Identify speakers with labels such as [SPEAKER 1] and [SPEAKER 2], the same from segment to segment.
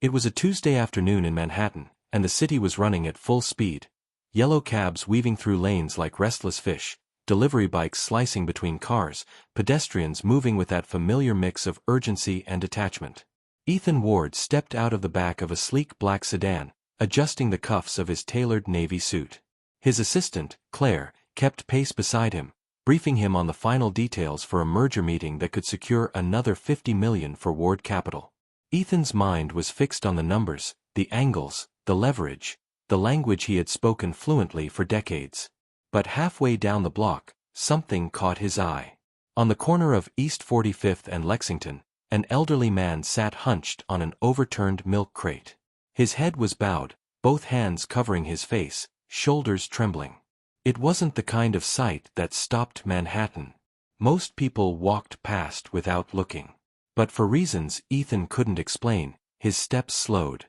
[SPEAKER 1] It was a Tuesday afternoon in Manhattan, and the city was running at full speed. Yellow cabs weaving through lanes like restless fish, delivery bikes slicing between cars, pedestrians moving with that familiar mix of urgency and detachment. Ethan Ward stepped out of the back of a sleek black sedan, adjusting the cuffs of his tailored navy suit. His assistant, Claire, kept pace beside him, briefing him on the final details for a merger meeting that could secure another $50 million for Ward Capital. Ethan's mind was fixed on the numbers, the angles, the leverage, the language he had spoken fluently for decades. But halfway down the block, something caught his eye. On the corner of East 45th and Lexington, an elderly man sat hunched on an overturned milk crate. His head was bowed, both hands covering his face, shoulders trembling. It wasn't the kind of sight that stopped Manhattan. Most people walked past without looking. But for reasons Ethan couldn't explain, his steps slowed.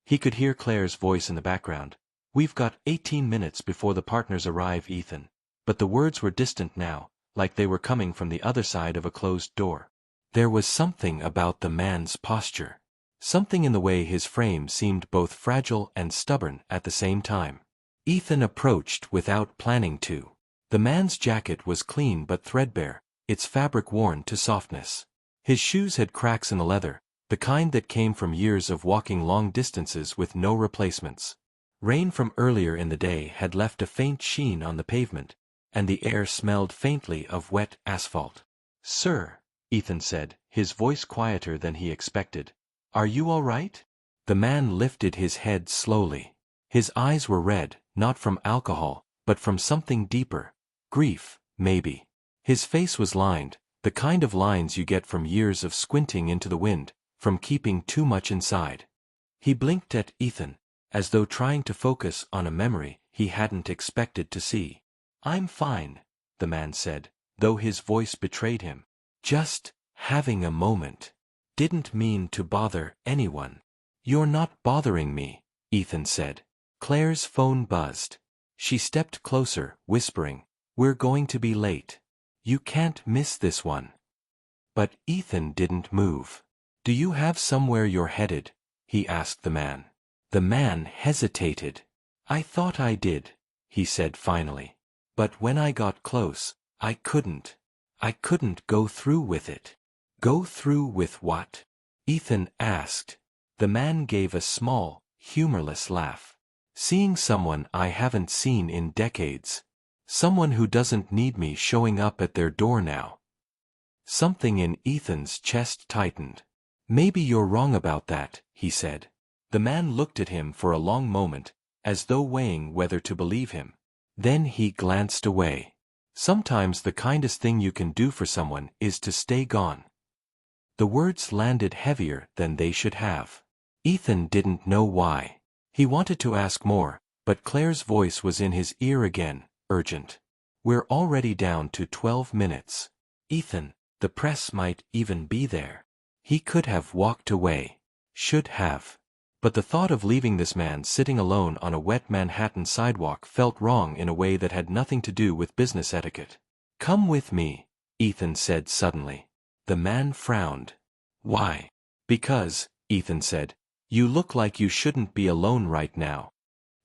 [SPEAKER 1] He could hear Claire's voice in the background. "We've got 18 minutes before the partners arrive, Ethan." But the words were distant now, like they were coming from the other side of a closed door. There was something about the man's posture. Something in the way his frame seemed both fragile and stubborn at the same time. Ethan approached without planning to. The man's jacket was clean but threadbare, its fabric worn to softness. His shoes had cracks in the leather, the kind that came from years of walking long distances with no replacements. Rain from earlier in the day had left a faint sheen on the pavement, and the air smelled faintly of wet asphalt. "Sir," Ethan said, his voice quieter than he expected. "Are you all right?" The man lifted his head slowly. His eyes were red, not from alcohol, but from something deeper. Grief, maybe. His face was lined, the kind of lines you get from years of squinting into the wind, from keeping too much inside. He blinked at Ethan, as though trying to focus on a memory he hadn't expected to see. "I'm fine," the man said, though his voice betrayed him. "Just having a moment. Didn't mean to bother anyone." "You're not bothering me," Ethan said. Claire's phone buzzed. She stepped closer, whispering, "We're going to be late. You can't miss this one." But Ethan didn't move. "Do you have somewhere you're headed?" he asked the man. The man hesitated. "I thought I did," he said finally. "But when I got close, I couldn't. I couldn't go through with it." "Go through with what?" Ethan asked. The man gave a small, humorless laugh. "Seeing someone I haven't seen in decades. Someone who doesn't need me showing up at their door now." Something in Ethan's chest tightened. "Maybe you're wrong about that," he said. The man looked at him for a long moment, as though weighing whether to believe him. Then he glanced away. "Sometimes the kindest thing you can do for someone is to stay gone." The words landed heavier than they should have. Ethan didn't know why. He wanted to ask more, but Claire's voice was in his ear again, urgent. "We're already down to 12 minutes. Ethan, the press might even be there." He could have walked away. Should have. But the thought of leaving this man sitting alone on a wet Manhattan sidewalk felt wrong in a way that had nothing to do with business etiquette. "Come with me," Ethan said suddenly. The man frowned. "Why?" "Because," Ethan said, "you look like you shouldn't be alone right now."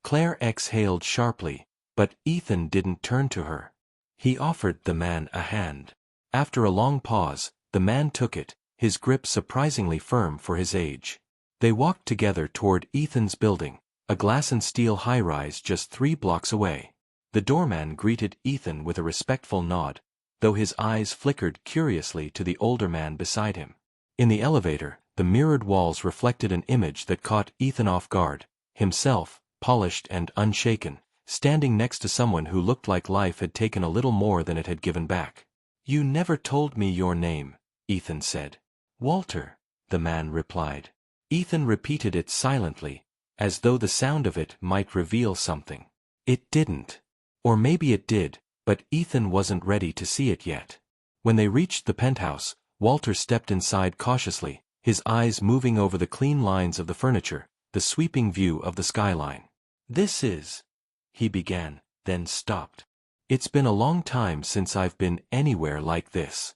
[SPEAKER 1] Claire exhaled sharply, but Ethan didn't turn to her. He offered the man a hand. After a long pause, the man took it, his grip surprisingly firm for his age. They walked together toward Ethan's building, a glass and steel high-rise just 3 blocks away. The doorman greeted Ethan with a respectful nod, though his eyes flickered curiously to the older man beside him. In the elevator, the mirrored walls reflected an image that caught Ethan off guard, himself, polished and unshaken, standing next to someone who looked like life had taken a little more than it had given back. "You never told me your name," Ethan said. "Walter," the man replied. Ethan repeated it silently, as though the sound of it might reveal something. It didn't. Or maybe it did, but Ethan wasn't ready to see it yet. When they reached the penthouse, Walter stepped inside cautiously, his eyes moving over the clean lines of the furniture, the sweeping view of the skyline. "This is," he began, then stopped. "It's been a long time since I've been anywhere like this."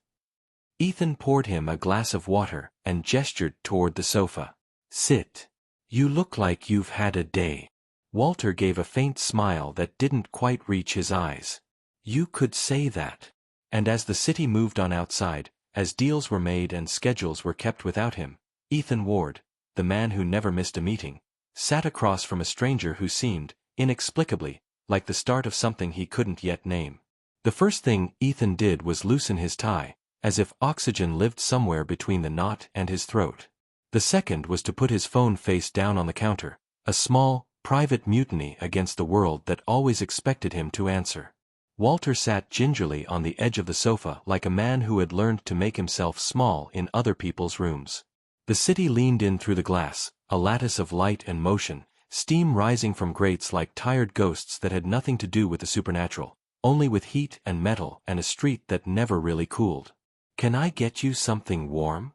[SPEAKER 1] Ethan poured him a glass of water and gestured toward the sofa. "Sit." You look like you've had a day. Walter gave a faint smile that didn't quite reach his eyes. You could say that. And as the city moved on outside, as deals were made and schedules were kept without him, Ethan Ward, the man who never missed a meeting, sat across from a stranger who seemed, inexplicably, like the start of something he couldn't yet name. The first thing Ethan did was loosen his tie, as if oxygen lived somewhere between the knot and his throat. The second was to put his phone face down on the counter, a small, private mutiny against the world that always expected him to answer. Walter sat gingerly on the edge of the sofa like a man who had learned to make himself small in other people's rooms. The city leaned in through the glass, a lattice of light and motion, steam rising from grates like tired ghosts that had nothing to do with the supernatural, only with heat and metal and a street that never really cooled. Can I get you something warm?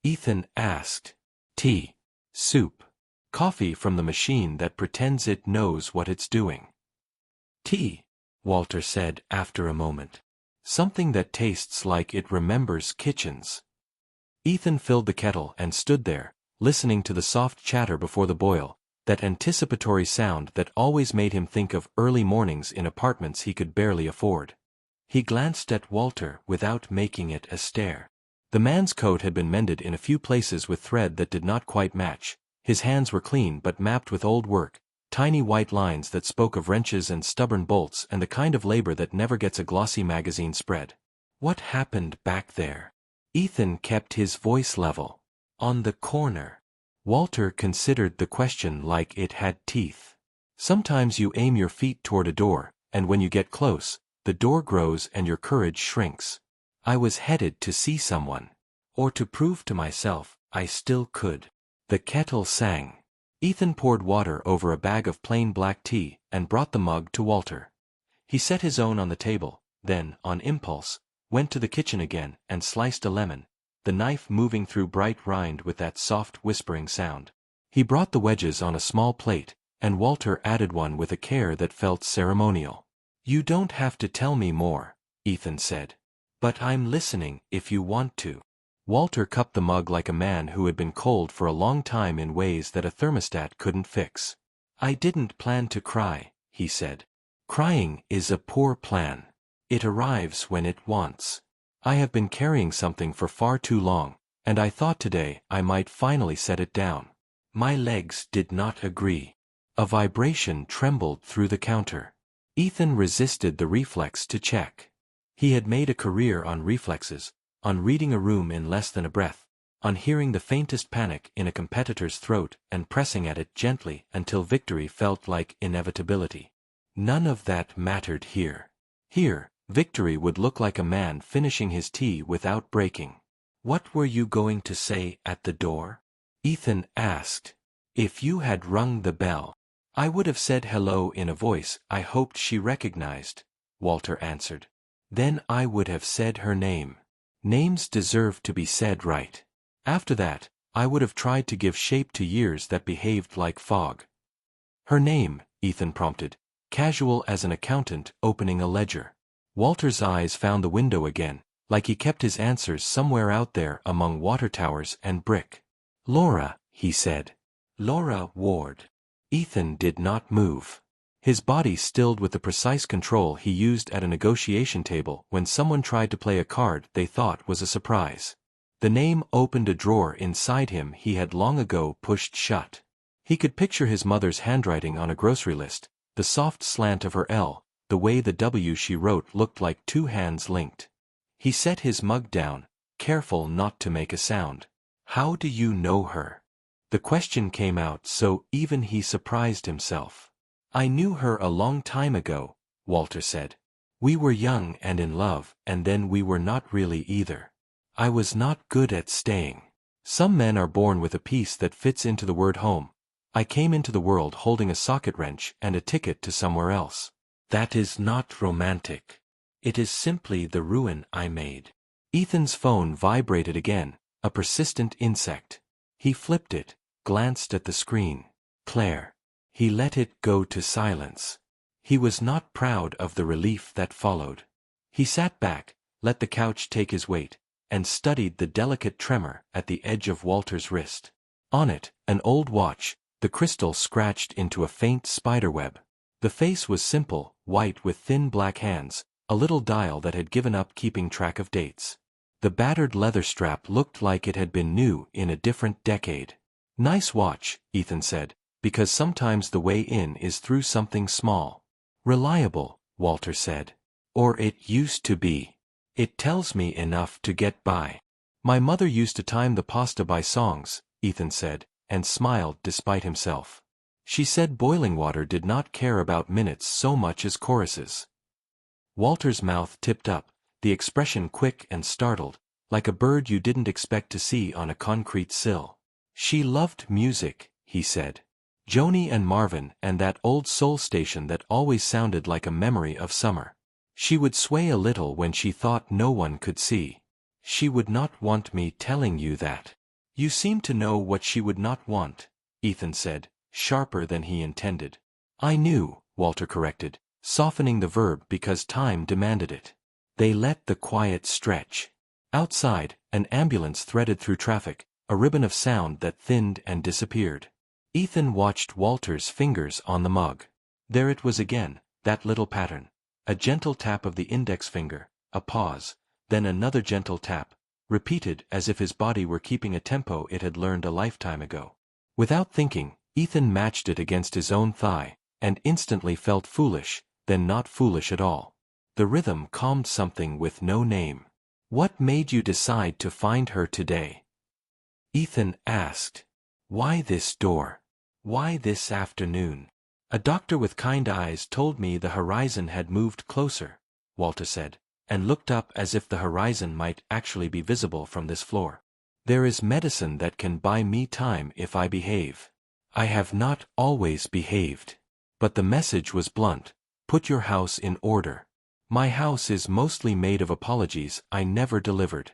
[SPEAKER 1] Ethan asked. Tea. Soup. Coffee from the machine that pretends it knows what it's doing. Tea, Walter said after a moment. Something that tastes like it remembers kitchens. Ethan filled the kettle and stood there, listening to the soft chatter before the boil, that anticipatory sound that always made him think of early mornings in apartments he could barely afford. He glanced at Walter without making it a stare. The man's coat had been mended in a few places with thread that did not quite match. His hands were clean but mapped with old work, tiny white lines that spoke of wrenches and stubborn bolts and the kind of labor that never gets a glossy magazine spread. What happened back there? Ethan kept his voice level. On the corner. Walter considered the question like it had teeth. Sometimes you aim your feet toward a door, and when you get close, the door grows and your courage shrinks. I was headed to see someone. Or to prove to myself I still could. The kettle sang. Ethan poured water over a bag of plain black tea and brought the mug to Walter. He set his own on the table, then, on impulse, went to the kitchen again and sliced a lemon, the knife moving through bright rind with that soft whispering sound. He brought the wedges on a small plate, and Walter added one with a care that felt ceremonial. You don't have to tell me more, Ethan said. But I'm listening if you want to. Walter cupped the mug like a man who had been cold for a long time in ways that a thermostat couldn't fix. I didn't plan to cry, he said. Crying is a poor plan. It arrives when it wants. I have been carrying something for far too long, and I thought today I might finally set it down. My legs did not agree. A vibration trembled through the counter. Ethan resisted the reflex to check. He had made a career on reflexes, on reading a room in less than a breath, on hearing the faintest panic in a competitor's throat and pressing at it gently until victory felt like inevitability. None of that mattered here. Here, victory would look like a man finishing his tea without breaking. What were you going to say at the door? Ethan asked. If you had rung the bell, I would have said hello in a voice I hoped she recognized, Walter answered. Then I would have said her name. Names deserve to be said right. After that, I would have tried to give shape to years that behaved like fog. Her name, Ethan prompted, casual as an accountant opening a ledger. Walter's eyes found the window again, like he kept his answers somewhere out there among water towers and brick. Laura, he said. Laura Ward. Ethan did not move. His body stilled with the precise control he used at a negotiation table when someone tried to play a card they thought was a surprise. The name opened a drawer inside him he had long ago pushed shut. He could picture his mother's handwriting on a grocery list, the soft slant of her L, the way the W she wrote looked like two hands linked. He set his mug down, careful not to make a sound. How do you know her? The question came out so even he surprised himself. I knew her a long time ago, Walter said. We were young and in love, and then we were not really either. I was not good at staying. Some men are born with a piece that fits into the word home. I came into the world holding a socket wrench and a ticket to somewhere else. That is not romantic. It is simply the ruin I made. Ethan's phone vibrated again, a persistent insect. He flipped it, glanced at the screen. Claire. He let it go to silence. He was not proud of the relief that followed. He sat back, let the couch take his weight, and studied the delicate tremor at the edge of Walter's wrist. On it, an old watch, the crystal scratched into a faint spiderweb. The face was simple, white with thin black hands, a little dial that had given up keeping track of dates. The battered leather strap looked like it had been new in a different decade. "Nice watch," Ethan said, "because sometimes the way in is through something small." "Reliable," Walter said. "Or it used to be. It tells me enough to get by." "My mother used to time the pasta by songs," Ethan said, and smiled despite himself. "She said boiling water did not care about minutes so much as choruses." Walter's mouth tipped up, the expression quick and startled, like a bird you didn't expect to see on a concrete sill. "She loved music," he said. "Joni and Marvin and that old soul station that always sounded like a memory of summer. She would sway a little when she thought no one could see." "She would not want me telling you that." "You seem to know what she would not want," Ethan said, sharper than he intended. "I knew," Walter corrected, softening the verb because time demanded it. They let the quiet stretch. Outside, an ambulance threaded through traffic, a ribbon of sound that thinned and disappeared. Ethan watched Walter's fingers on the mug. There it was again, that little pattern. A gentle tap of the index finger, a pause, then another gentle tap, repeated as if his body were keeping a tempo it had learned a lifetime ago. Without thinking, Ethan matched it against his own thigh, and instantly felt foolish, then not foolish at all. The rhythm calmed something with no name. "What made you decide to find her today?" Ethan asked. "Why this door? Why this afternoon?" "A doctor with kind eyes told me the horizon had moved closer," Walter said, and looked up as if the horizon might actually be visible from this floor. "There is medicine that can buy me time if I behave. I have not always behaved." But the message was blunt. "Put your house in order." "My house is mostly made of apologies I never delivered."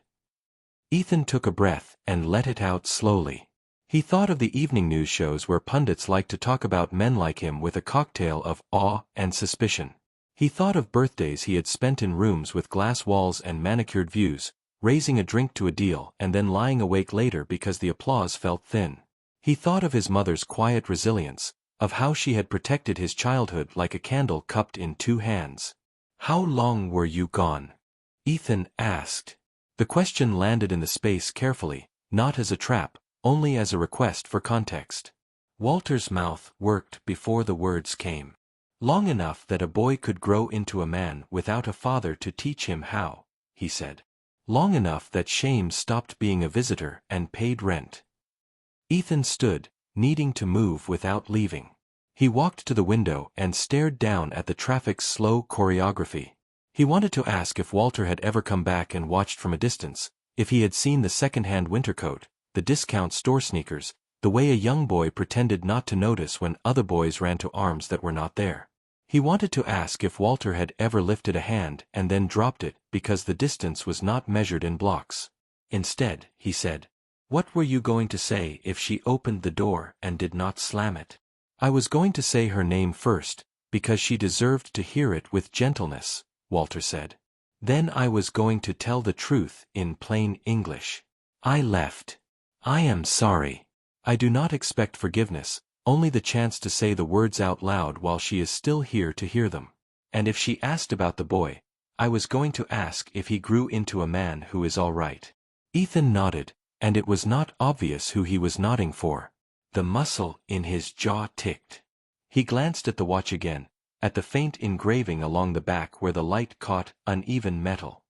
[SPEAKER 1] Ethan took a breath and let it out slowly. He thought of the evening news shows where pundits liked to talk about men like him with a cocktail of awe and suspicion. He thought of birthdays he had spent in rooms with glass walls and manicured views, raising a drink to a deal and then lying awake later because the applause felt thin. He thought of his mother's quiet resilience, of how she had protected his childhood like a candle cupped in two hands. "How long were you gone?" Ethan asked. The question landed in the space carefully, not as a trap, only as a request for context. Walter's mouth worked before the words came. "Long enough that a boy could grow into a man without a father to teach him how," he said. "Long enough that shame stopped being a visitor and paid rent." Ethan stood, needing to move without leaving. He walked to the window and stared down at the traffic's slow choreography. He wanted to ask if Walter had ever come back and watched from a distance, if he had seen the second-hand winter coat, the discount store sneakers, the way a young boy pretended not to notice when other boys ran to arms that were not there. He wanted to ask if Walter had ever lifted a hand and then dropped it because the distance was not measured in blocks. Instead, he said, "What were you going to say if she opened the door and did not slam it?" "I was going to say her name first, because she deserved to hear it with gentleness," Walter said. "Then I was going to tell the truth in plain English. I left. I am sorry. I do not expect forgiveness, only the chance to say the words out loud while she is still here to hear them. And if she asked about the boy, I was going to ask if he grew into a man who is all right." Ethan nodded, and it was not obvious who he was nodding for. The muscle in his jaw ticked. He glanced at the watch again, at the faint engraving along the back where the light caught uneven metal.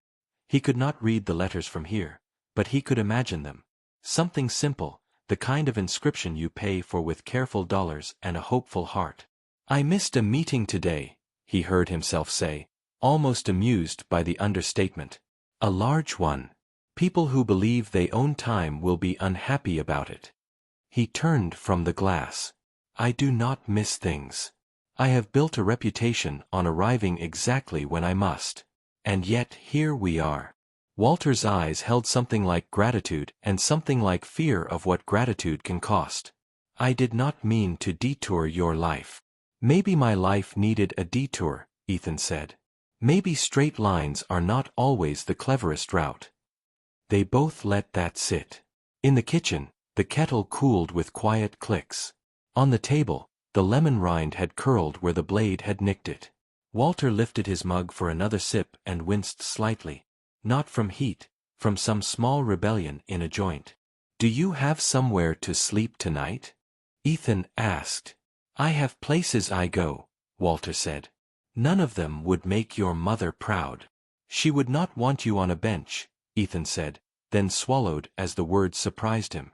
[SPEAKER 1] He could not read the letters from here, but he could imagine them. Something simple, the kind of inscription you pay for with careful dollars and a hopeful heart. "I missed a meeting today," he heard himself say, almost amused by the understatement. "A large one. People who believe they own time will be unhappy about it." He turned from the glass. "I do not miss things. I have built a reputation on arriving exactly when I must. And yet here we are." Walter's eyes held something like gratitude and something like fear of what gratitude can cost. "I did not mean to detour your life." "Maybe my life needed a detour," Ethan said. "Maybe straight lines are not always the cleverest route." They both let that sit. In the kitchen, The kettle cooled with quiet clicks. On the table, the lemon rind had curled where the blade had nicked it. Walter lifted his mug for another sip and winced slightly. Not from heat, from some small rebellion in a joint. "Do you have somewhere to sleep tonight?" Ethan asked. "I have places I go," Walter said. "None of them would make your mother proud." "She would not want you on a bench," Ethan said, then swallowed as the words surprised him.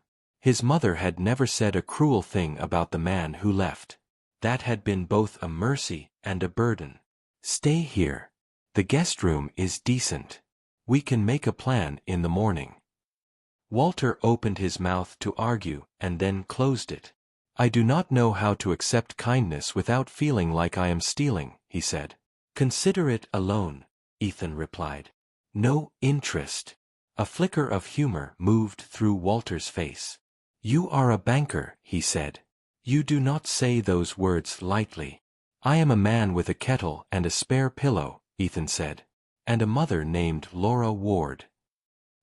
[SPEAKER 1] His mother had never said a cruel thing about the man who left. That had been both a mercy and a burden. "Stay here. The guest room is decent. We can make a plan in the morning." Walter opened his mouth to argue and then closed it. "I do not know how to accept kindness without feeling like I am stealing," he said. "Consider it a loan," Ethan replied. "No interest." A flicker of humor moved through Walter's face. "You are a banker," he said. "You do not say those words lightly." "I am a man with a kettle and a spare pillow," Ethan said. "And a mother named Laura Ward."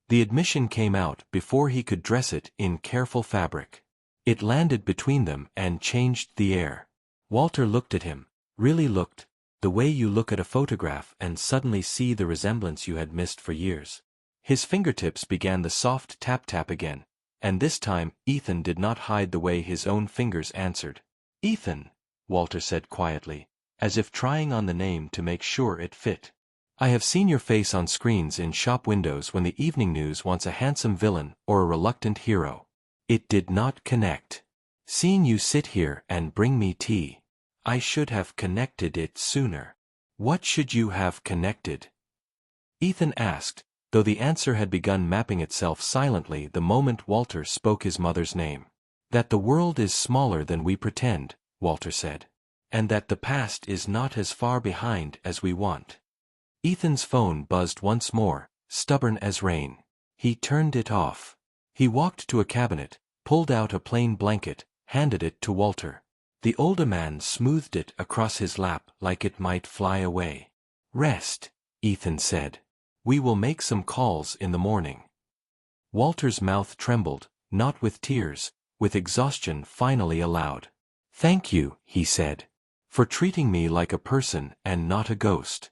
[SPEAKER 1] The admission came out before he could dress it in careful fabric. It landed between them and changed the air. Walter looked at him, really looked, the way you look at a photograph and suddenly see the resemblance you had missed for years. His fingertips began the soft tap-tap again, and this time Ethan did not hide the way his own fingers answered. "Ethan," Walter said quietly, as if trying on the name to make sure it fit. "I have seen your face on screens in shop windows when the evening news wants a handsome villain or a reluctant hero. It did not connect. Seeing you sit here and bring me tea, I should have connected it sooner." "What should you have connected?" Ethan asked, though the answer had begun mapping itself silently the moment Walter spoke his mother's name. "That the world is smaller than we pretend," Walter said. "And that the past is not as far behind as we want." Ethan's phone buzzed once more, stubborn as rain. He turned it off. He walked to a cabinet, pulled out a plain blanket, handed it to Walter. The older man smoothed it across his lap like it might fly away. "Rest," Ethan said. "We will make some calls in the morning." Walter's mouth trembled, not with tears, with exhaustion finally allowed. "Thank you," he said, "for treating me like a person and not a ghost."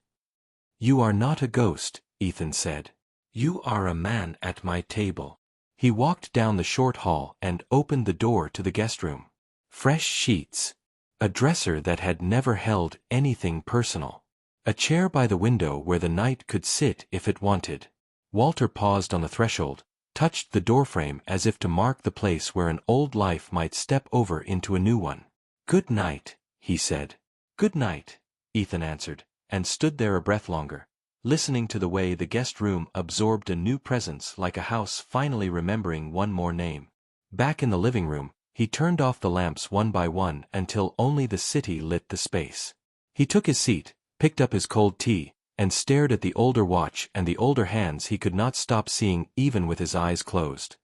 [SPEAKER 1] "You are not a ghost," Ethan said. "You are a man at my table." He walked down the short hall and opened the door to the guest room. Fresh sheets. A dresser that had never held anything personal. A chair by the window where the night could sit if it wanted. Walter paused on the threshold, touched the doorframe as if to mark the place where an old life might step over into a new one. "Good night," he said. "Good night," Ethan answered, and stood there a breath longer, listening to the way the guest room absorbed a new presence like a house finally remembering one more name. Back in the living room, he turned off the lamps one by one until only the city lit the space. He took his seat, picked up his cold tea, and stared at the older watch and the older hands he could not stop seeing even with his eyes closed.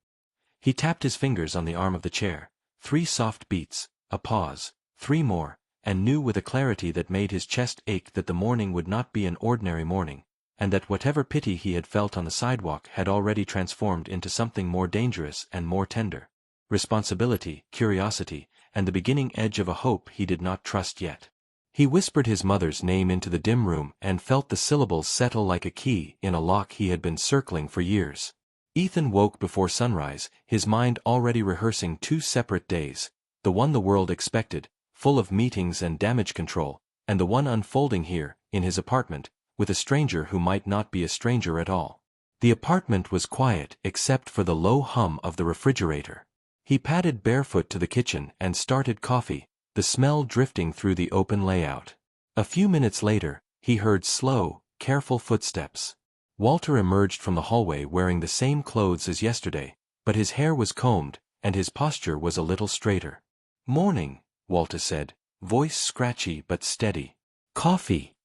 [SPEAKER 1] He tapped his fingers on the arm of the chair. 3 soft beats, a pause, 3 more, and knew with a clarity that made his chest ache that the morning would not be an ordinary morning, and that whatever pity he had felt on the sidewalk had already transformed into something more dangerous and more tender. Responsibility, curiosity, and the beginning edge of a hope he did not trust yet. He whispered his mother's name into the dim room and felt the syllables settle like a key in a lock he had been circling for years. Ethan woke before sunrise, his mind already rehearsing 2 separate days, the one the world expected, full of meetings and damage control, and the one unfolding here, in his apartment, with a stranger who might not be a stranger at all. The apartment was quiet except for the low hum of the refrigerator. He padded barefoot to the kitchen and started coffee, the smell drifting through the open layout. A few minutes later, he heard slow, careful footsteps. Walter emerged from the hallway wearing the same clothes as yesterday, but his hair was combed, and his posture was a little straighter. "Morning," Walter said, voice scratchy but steady. "Coffee?"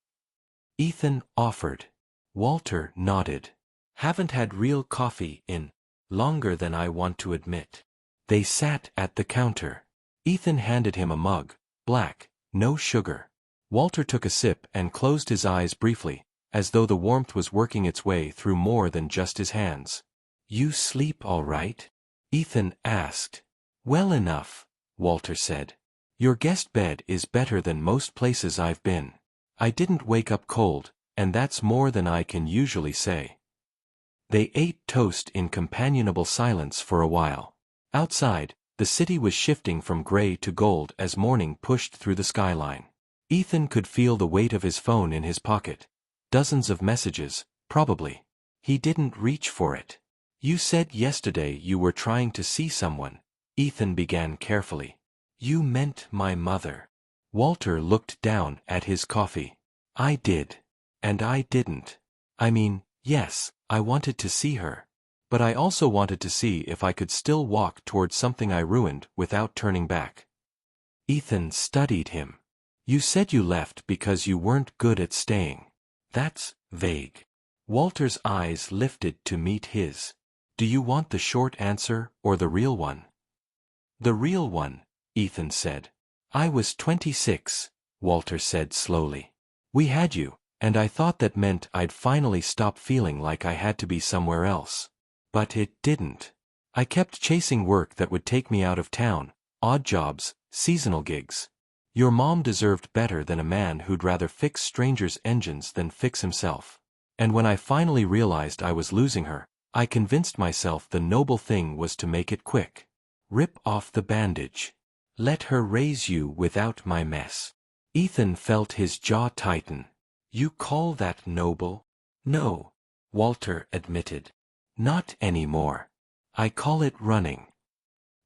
[SPEAKER 1] Ethan offered. Walter nodded. "Haven't had real coffee in longer than I want to admit." They sat at the counter. Ethan handed him a mug, black, no sugar. Walter took a sip and closed his eyes briefly, as though the warmth was working its way through more than just his hands. "You sleep all right?" Ethan asked. Well enough, Walter said. Your guest bed is better than most places I've been. I didn't wake up cold, and that's more than I can usually say. They ate toast in companionable silence for a while. Outside, the city was shifting from gray to gold as morning pushed through the skyline. Ethan could feel the weight of his phone in his pocket. Dozens of messages, probably. He didn't reach for it. You said yesterday you were trying to see someone, Ethan began carefully. You meant my mother. Walter looked down at his coffee. I did. And I didn't. I mean, yes, I wanted to see her. But I also wanted to see if I could still walk towards something I ruined without turning back. Ethan studied him. You said you left because you weren't good at staying. That's vague. Walter's eyes lifted to meet his. Do you want the short answer or the real one? The real one, Ethan said. I was 26, Walter said slowly. We had you, and I thought that meant I'd finally stop feeling like I had to be somewhere else. But it didn't. I kept chasing work that would take me out of town, odd jobs, seasonal gigs. Your mom deserved better than a man who'd rather fix strangers' engines than fix himself. And when I finally realized I was losing her, I convinced myself the noble thing was to make it quick. Rip off the bandage. Let her raise you without my mess. Ethan felt his jaw tighten. You call that noble? No, Walter admitted. Not anymore. I call it running.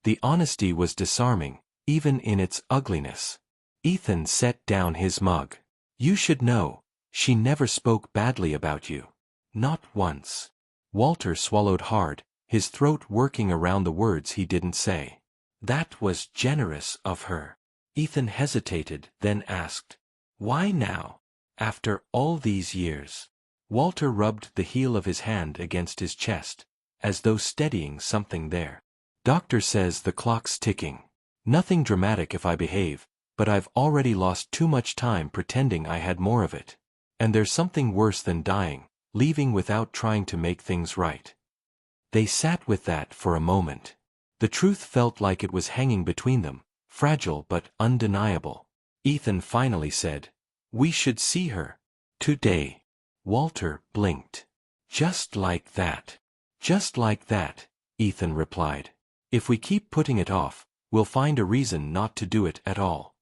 [SPEAKER 1] The honesty was disarming, even in its ugliness. Ethan set down his mug. You should know, she never spoke badly about you. Not once. Walter swallowed hard, his throat working around the words he didn't say. That was generous of her. Ethan hesitated, then asked, why now? After all these years? Walter rubbed the heel of his hand against his chest, as though steadying something there. Doctor says the clock's ticking. Nothing dramatic if I behave, but I've already lost too much time pretending I had more of it. And there's something worse than dying, leaving without trying to make things right. They sat with that for a moment. The truth felt like it was hanging between them, fragile but undeniable. Ethan finally said, we should see her. Today. Walter blinked. Just like that. Just like that, Ethan replied. If we keep putting it off, we'll find a reason not to do it at all.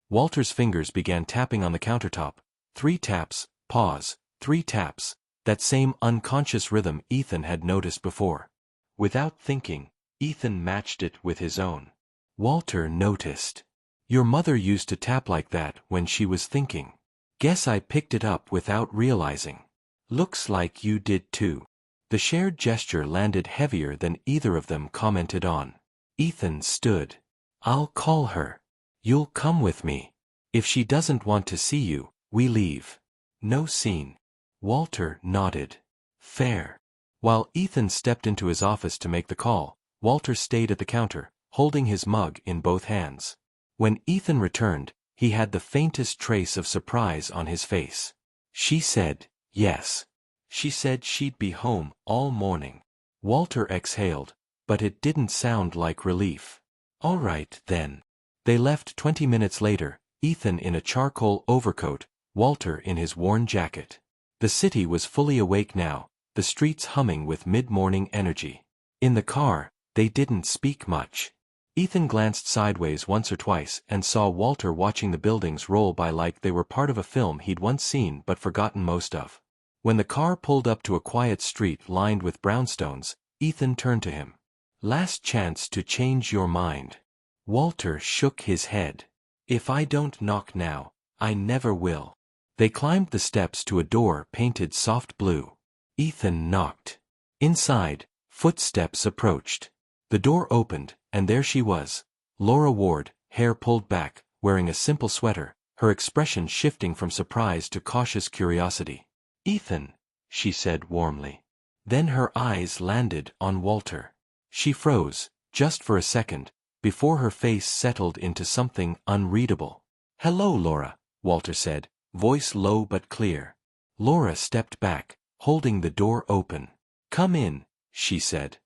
[SPEAKER 1] Walter's fingers began tapping on the countertop. 3 taps, pause, 3 taps, that same unconscious rhythm Ethan had noticed before. Without thinking, Ethan matched it with his own. Walter noticed. Your mother used to tap like that when she was thinking. Guess I picked it up without realizing. Looks like you did too. The shared gesture landed heavier than either of them commented on. Ethan stood. I'll call her. You'll come with me. If she doesn't want to see you, we leave. No scene. Walter nodded. Fair. While Ethan stepped into his office to make the call, Walter stayed at the counter, holding his mug in both hands. When Ethan returned, he had the faintest trace of surprise on his face. She said, yes. She said she'd be home all morning. Walter exhaled, but it didn't sound like relief. All right, then. They left 20 minutes later, Ethan in a charcoal overcoat, Walter in his worn jacket. The city was fully awake now, the streets humming with mid-morning energy. In the car, they didn't speak much. Ethan glanced sideways once or twice and saw Walter watching the buildings roll by like they were part of a film he'd once seen but forgotten most of. When the car pulled up to a quiet street lined with brownstones, Ethan turned to him. Last chance to change your mind. Walter shook his head. If I don't knock now, I never will. They climbed the steps to a door painted soft blue. Ethan knocked. Inside, footsteps approached. The door opened, and there she was. Laura Ward, hair pulled back, wearing a simple sweater, her expression shifting from surprise to cautious curiosity. Ethan, she said warmly. Then her eyes landed on Walter. She froze, just for a second, before her face settled into something unreadable. Hello, Laura, Walter said, voice low but clear. Laura stepped back, holding the door open. Come in, she said.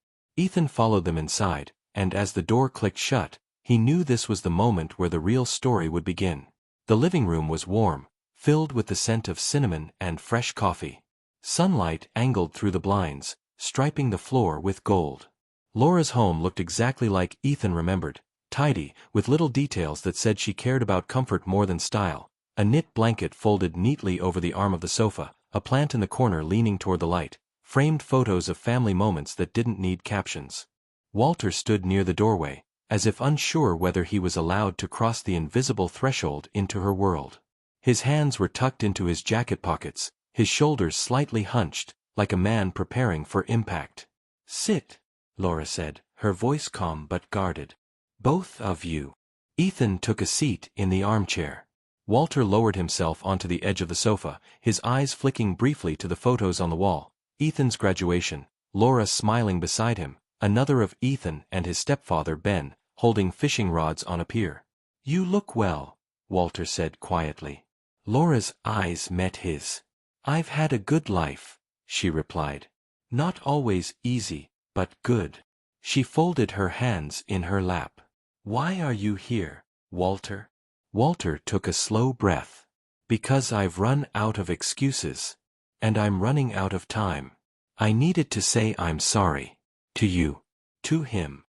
[SPEAKER 1] Ethan followed them inside, and as the door clicked shut, he knew this was the moment where the real story would begin. The living room was warm, filled with the scent of cinnamon and fresh coffee. Sunlight angled through the blinds, striping the floor with gold. Laura's home looked exactly like Ethan remembered, tidy, with little details that said she cared about comfort more than style. A knit blanket folded neatly over the arm of the sofa, a plant in the corner leaning toward the light, framed photos of family moments that didn't need captions. Walter stood near the doorway, as if unsure whether he was allowed to cross the invisible threshold into her world. His hands were tucked into his jacket pockets, his shoulders slightly hunched, like a man preparing for impact. "Sit," Laura said, her voice calm but guarded. "Both of you." Ethan took a seat in the armchair. Walter lowered himself onto the edge of the sofa, his eyes flicking briefly to the photos on the wall. Ethan's graduation, Laura smiling beside him, another of Ethan and his stepfather Ben, holding fishing rods on a pier. "You look well," Walter said quietly. Laura's eyes met his. "I've had a good life," she replied. "Not always easy, but good." She folded her hands in her lap. "Why are you here, Walter?" Walter took a slow breath. "Because I've run out of excuses. And I'm running out of time. I needed to say I'm sorry. To you. To him."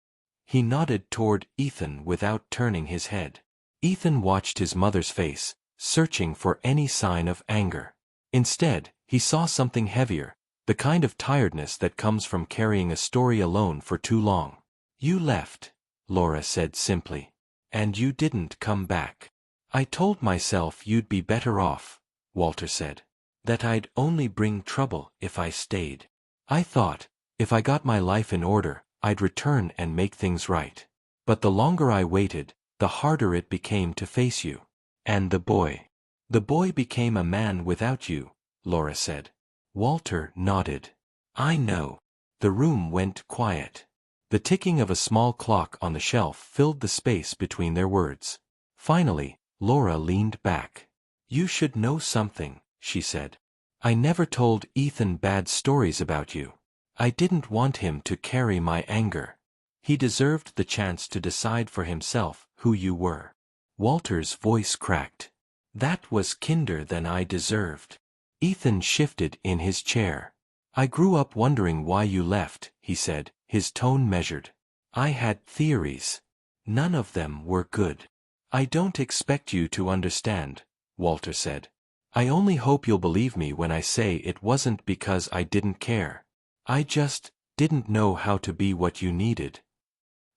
[SPEAKER 1] He nodded toward Ethan without turning his head. Ethan watched his mother's face, searching for any sign of anger. Instead, he saw something heavier, the kind of tiredness that comes from carrying a story alone for too long. "You left," Laura said simply. "And you didn't come back." "I told myself you'd be better off," Walter said. "That I'd only bring trouble if I stayed. I thought, if I got my life in order, I'd return and make things right. But the longer I waited, the harder it became to face you. And the boy. The boy became a man without you," Laura said. Walter nodded. "I know." The room went quiet. The ticking of a small clock on the shelf filled the space between their words. Finally, Laura leaned back. "You should know something," she said. "I never told Ethan bad stories about you. I didn't want him to carry my anger. He deserved the chance to decide for himself who you were." Walter's voice cracked. "That was kinder than I deserved." Ethan shifted in his chair. "I grew up wondering why you left," he said, his tone measured. "I had theories. None of them were good." "I don't expect you to understand," Walter said. "I only hope you'll believe me when I say it wasn't because I didn't care. I just didn't know how to be what you needed."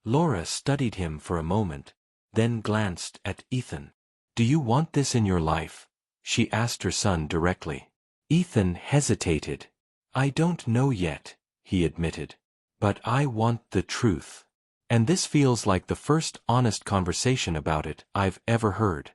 [SPEAKER 1] Laura studied him for a moment, then glanced at Ethan. "Do you want this in your life?" she asked her son directly. Ethan hesitated. "I don't know yet," he admitted. "But I want the truth. And this feels like the first honest conversation about it I've ever heard."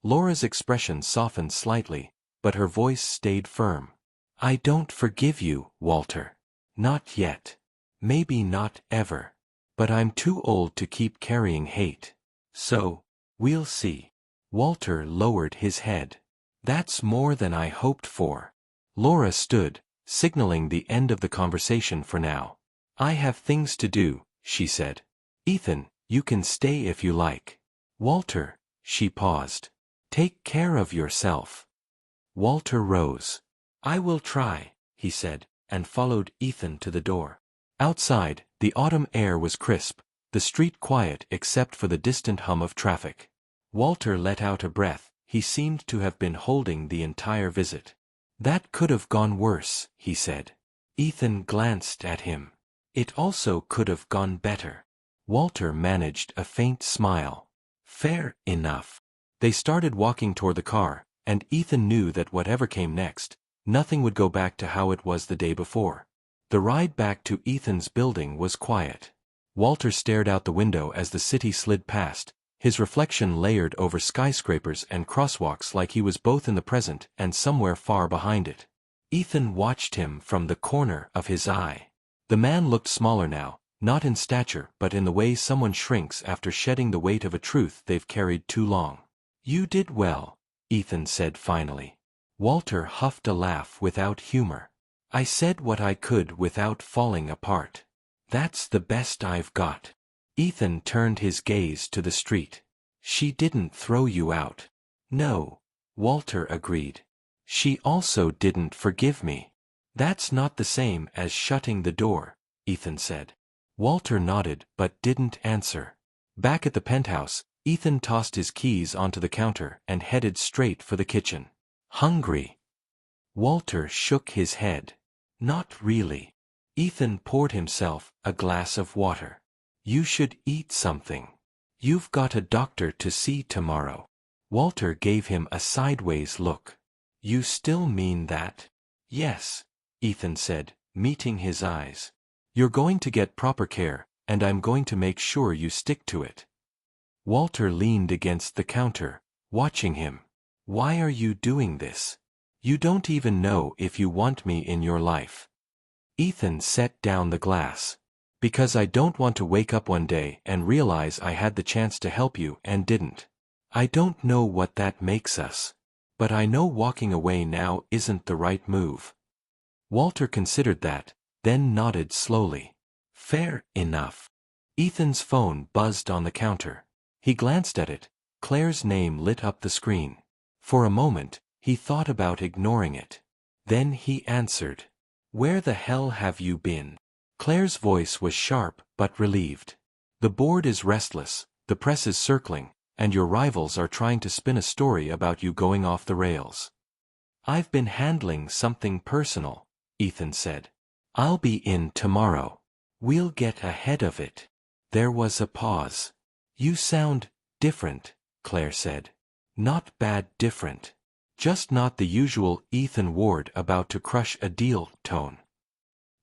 [SPEAKER 1] Laura's expression softened slightly, but her voice stayed firm. "I don't forgive you, Walter. Not yet. Maybe not ever. But I'm too old to keep carrying hate. So, we'll see." Walter lowered his head. "That's more than I hoped for." Laura stood, signaling the end of the conversation for now. "I have things to do," she said. "Ethan, you can stay if you like." "Walter," she paused. "Take care of yourself." Walter rose. "I will try," he said, and followed Ethan to the door. Outside, the autumn air was crisp, the street quiet except for the distant hum of traffic. Walter let out a breath. He seemed to have been holding the entire visit. "That could have gone worse," he said. Ethan glanced at him. "It also could have gone better." Walter managed a faint smile. "Fair enough." They started walking toward the car, and Ethan knew that whatever came next, nothing would go back to how it was the day before. The ride back to Ethan's building was quiet. Walter stared out the window as the city slid past, his reflection layered over skyscrapers and crosswalks like he was both in the present and somewhere far behind it. Ethan watched him from the corner of his eye. The man looked smaller now, not in stature but in the way someone shrinks after shedding the weight of a truth they've carried too long. "You did well," Ethan said finally. Walter huffed a laugh without humor. "I said what I could without falling apart." That's the best I've got. Ethan turned his gaze to the street. She didn't throw you out. No, Walter agreed. She also didn't forgive me. That's not the same as shutting the door, Ethan said. Walter nodded but didn't answer. Back at the penthouse, Ethan tossed his keys onto the counter and headed straight for the kitchen. Hungry? Walter shook his head. Not really. Ethan poured himself a glass of water. You should eat something. You've got a doctor to see tomorrow. Walter gave him a sideways look. You still mean that? Yes, Ethan said, meeting his eyes. You're going to get proper care, and I'm going to make sure you stick to it. Walter leaned against the counter, watching him. Why are you doing this? You don't even know if you want me in your life. Ethan set down the glass. Because I don't want to wake up one day and realize I had the chance to help you and didn't. I don't know what that makes us. But I know walking away now isn't the right move. Walter considered that, then nodded slowly. Fair enough. Ethan's phone buzzed on the counter. He glanced at it. Claire's name lit up the screen. For a moment, he thought about ignoring it. Then he answered. Where the hell have you been? Claire's voice was sharp but relieved. The board is restless, the press is circling, and your rivals are trying to spin a story about you going off the rails. I've been handling something personal, Ethan said. I'll be in tomorrow. We'll get ahead of it. There was a pause. You sound different, Claire said. Not bad different. Just not the usual Ethan Ward about to crush a deal tone.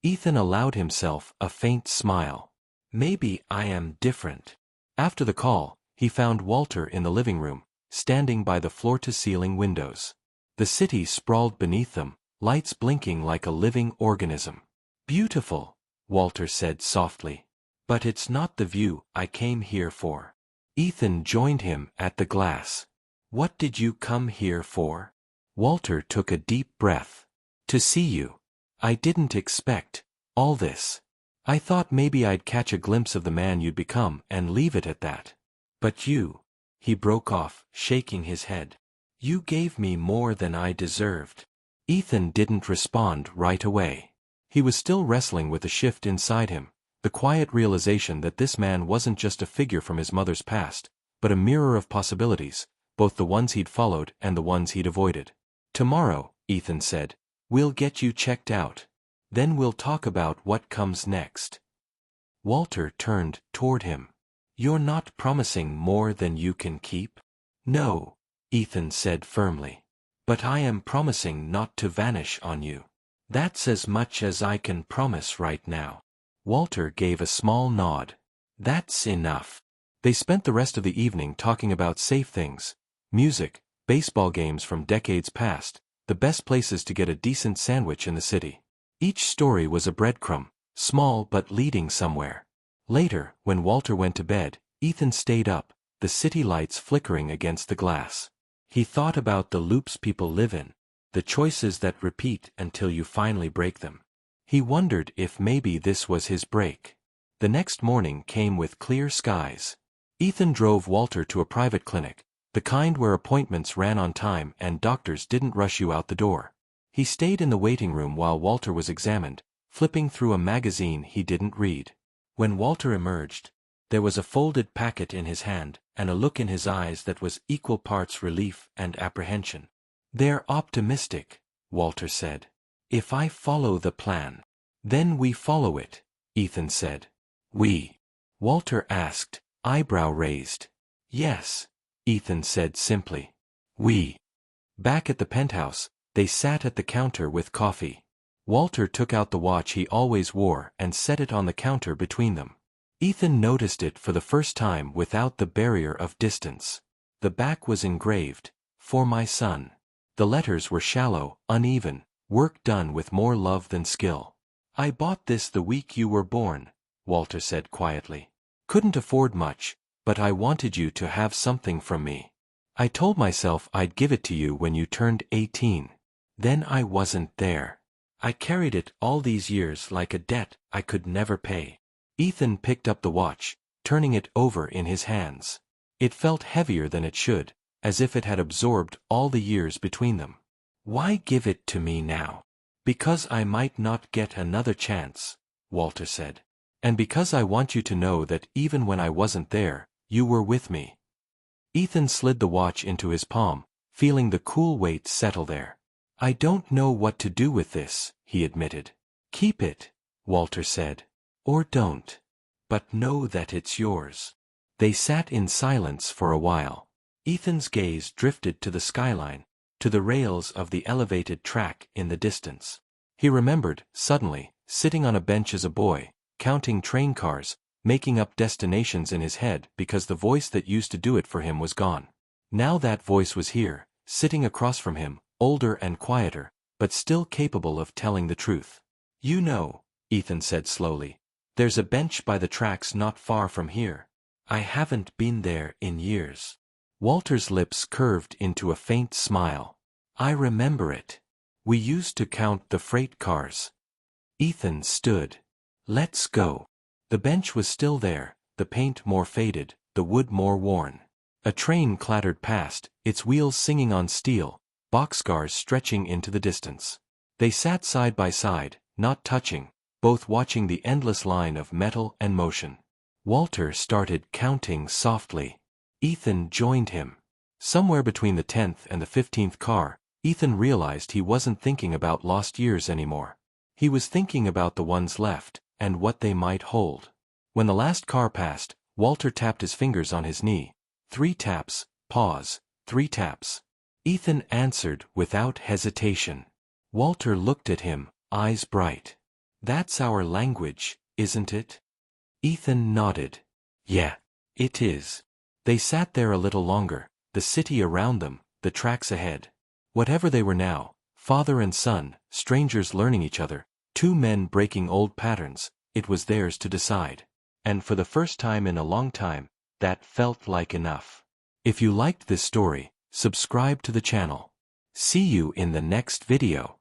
[SPEAKER 1] Ethan allowed himself a faint smile. Maybe I am different. After the call, he found Walter in the living room, standing by the floor-to-ceiling windows. The city sprawled beneath them, lights blinking like a living organism. Beautiful, Walter said softly. But it's not the view I came here for. Ethan joined him at the glass. What did you come here for? Walter took a deep breath. To see you. I didn't expect all this. I thought maybe I'd catch a glimpse of the man you'd become and leave it at that. But you, he broke off, shaking his head. You gave me more than I deserved. Ethan didn't respond right away. He was still wrestling with the shift inside him, the quiet realization that this man wasn't just a figure from his mother's past, but a mirror of possibilities, both the ones he'd followed and the ones he'd avoided. Tomorrow, Ethan said, we'll get you checked out. Then we'll talk about what comes next. Walter turned toward him. You're not promising more than you can keep? No, Ethan said firmly. But I am promising not to vanish on you. That's as much as I can promise right now. Walter gave a small nod. That's enough. They spent the rest of the evening talking about safe things, music, baseball games from decades past, the best places to get a decent sandwich in the city. Each story was a breadcrumb, small but leading somewhere. Later, when Walter went to bed, Ethan stayed up, the city lights flickering against the glass. He thought about the loops people live in, the choices that repeat until you finally break them. He wondered if maybe this was his break. The next morning came with clear skies. Ethan drove Walter to a private clinic, the kind where appointments ran on time and doctors didn't rush you out the door. He stayed in the waiting room while Walter was examined, flipping through a magazine he didn't read. When Walter emerged, there was a folded packet in his hand and a look in his eyes that was equal parts relief and apprehension. They're optimistic, Walter said. If I follow the plan, then we follow it, Ethan said. We? Walter asked, eyebrow raised. Yes, Ethan said simply. We. Back at the penthouse, they sat at the counter with coffee. Walter took out the watch he always wore and set it on the counter between them. Ethan noticed it for the first time without the barrier of distance. The back was engraved, "For my son." The letters were shallow, uneven, work done with more love than skill. I bought this the week you were born, Walter said quietly. Couldn't afford much, but I wanted you to have something from me. I told myself I'd give it to you when you turned 18. Then I wasn't there. I carried it all these years like a debt I could never pay. Ethan picked up the watch, turning it over in his hands. It felt heavier than it should, as if it had absorbed all the years between them. "Why give it to me now?" "Because I might not get another chance," Walter said. "And because I want you to know that even when I wasn't there, you were with me." Ethan slid the watch into his palm, feeling the cool weight settle there. "I don't know what to do with this," he admitted. "Keep it," Walter said. "Or don't. But know that it's yours." They sat in silence for a while. Ethan's gaze drifted to the skyline, to the rails of the elevated track in the distance. He remembered, suddenly, sitting on a bench as a boy, counting train cars, making up destinations in his head because the voice that used to do it for him was gone. Now that voice was here, sitting across from him, older and quieter, but still capable of telling the truth. "You know," Ethan said slowly, "there's a bench by the tracks not far from here. I haven't been there in years." Walter's lips curved into a faint smile. "I remember it. We used to count the freight cars." Ethan stood. "Let's go." The bench was still there, the paint more faded, the wood more worn. A train clattered past, its wheels singing on steel, boxcars stretching into the distance. They sat side by side, not touching, both watching the endless line of metal and motion. Walter started counting softly. Ethan joined him. Somewhere between the 10th and the 15th car, Ethan realized he wasn't thinking about lost years anymore. He was thinking about the ones left, and what they might hold. When the last car passed, Walter tapped his fingers on his knee. 3 taps, pause, 3 taps. Ethan answered without hesitation. Walter looked at him, eyes bright. "That's our language, isn't it?" Ethan nodded. "Yeah, it is." They sat there a little longer, the city around them, the tracks ahead. Whatever they were now, father and son, strangers learning each other, 2 men breaking old patterns, it was theirs to decide. And for the first time in a long time, that felt like enough. If you liked this story, subscribe to the channel. See you in the next video.